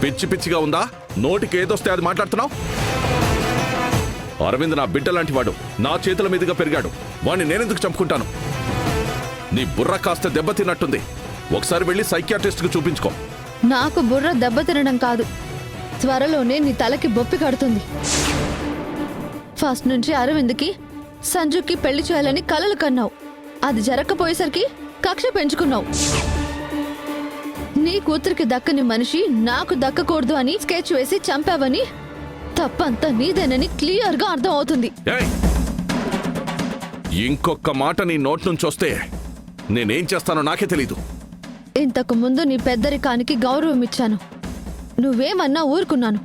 పిచ్చి పిచ్చిగా ఉందా? నోటికి ఏదొస్తే అది మాట్లాడుతున్నావు? అరవింద్ నా బిడ్డ లాంటి వాడు, నా చేతుల మీదుగా పెరిగాడు. వాణ్ణి నేనెందుకు చంపుకుంటాను? నీ బుర్ర కాస్త దెబ్బతిన్నట్టుంది. ఒకసారి వెళ్ళి సైకియాట్రిస్ట్కి చూపించుకో. నాకు బుర్ర దెబ్బతినడం కాదు, త్వరలోనే నీ తలకి బొప్పి కడుతుంది. ఫస్ట్ నుంచి అరవింద్కి సంజుకి పెళ్లి చేయాలని కలలు కన్నావు. అది జరగకపోయేసరికి కక్ష పెంచుకున్నావు. నీ కూతురికి దక్కని మనిషి నాకు దక్కకూడదు అని స్కెచ్ వేసి చంపావని, తప్పంతా నీదేనని క్లియర్గా అర్థం అవుతుంది. ఇంకొక మాట నీ నోట్ నుంచి వస్తే నేనేం చేస్తానో నాకే తెలీదు. ఇంతకు ముందు నీ పెద్దరికానికి గౌరవం ఇచ్చాను, నువ్వేమన్నా ఊరుకున్నాను.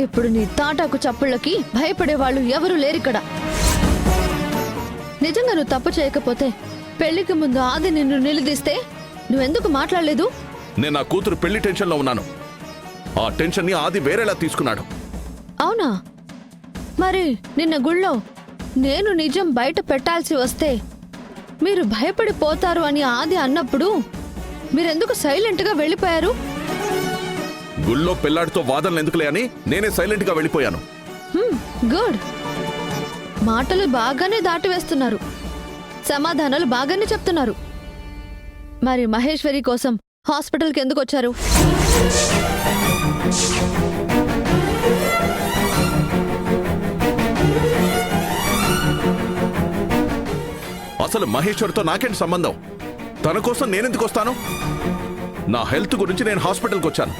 ఇప్పుడు నీ తాటాకు చప్పుళ్ళకి భయపడేవాళ్ళు ఎవరూ లేరిక్కడ. నిజంగా నువ్వు తప్పు చేయకపోతే పెళ్లికి ముందు ఆది నిన్ను నిలదీస్తే నువ్వెందుకు మాట్లాడలేదు? నేను నా కూతురు పెళ్లి టెన్షన్లో ఉన్నాను. ఆ టెన్షన్ని ఆది వేరేలా తీసుకున్నాడు. అవునా? మరి నిన్న గుళ్ళో నేను నిజం బయట పెట్టాల్సి వస్తే మీరు భయపడిపోతారు అని ఆది అన్నప్పుడు మీరెందుకు సైలెంట్గా వెళ్ళిపోయారు? గుళ్ళో పిల్లాడితో వాదనలు ఎందుకులే అని నేనే సైలెంట్గా వెళ్ళిపోయాను. గుడ్. మాటలు బాగానే దాటివేస్తున్నారు, సమాధానాలు బాగానే చెప్తున్నారు. మరి మహేశ్వరి కోసం హాస్పిటల్కి ఎందుకు వచ్చారు? అసలు మహేశ్వరితో నాకేంటి సంబంధం? తన కోసం నేనెందుకు వస్తాను? నా హెల్త్ గురించి నేను హాస్పిటల్కి వచ్చాను.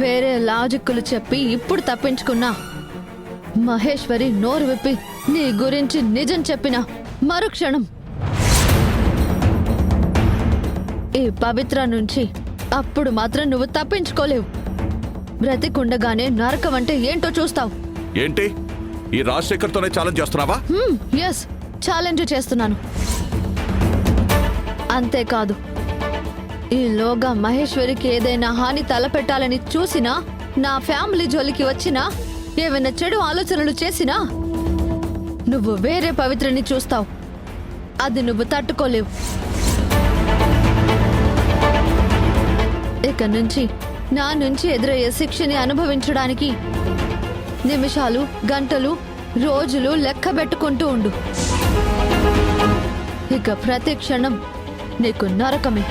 వేరే లాజిక్కులు చెప్పి ఇప్పుడు తప్పించుకున్నా మహేశ్వరి నోరు విప్పి నీ గురించి నిజం చెప్పిన మరుక్షణం ఈ పవిత్ర నుంచి అప్పుడు మాత్రం నువ్వు తప్పించుకోలేవు. బ్రతికుండగానే నరకం అంటే ఏంటో చూస్తావు. ఏంటి ఈ రాజశేఖర్తోనే ఛాలెంజ్ చేస్తున్నావా? ఎస్, ఛాలెంజ్ చేస్తున్నాను. అంతేకాదు, ఈలోగా మహేశ్వరికి ఏదైనా హాని తలపెట్టాలని చూసినా, నా ఫ్యామిలీ జోలికి వచ్చినా, ఏమైనా చెడు ఆలోచనలు చేసినా నువ్వు వేరే పవిత్రని చూస్తావు. అది నువ్వు తట్టుకోలేవు. ఇక నుంచి నా నుంచి ఎదురయ్యే శిక్షని అనుభవించడానికి నిమిషాలు, గంటలు, రోజులు లెక్క పెట్టుకుంటూ ఉండు. ఇక ప్రతి క్షణం నీకు నరకమే.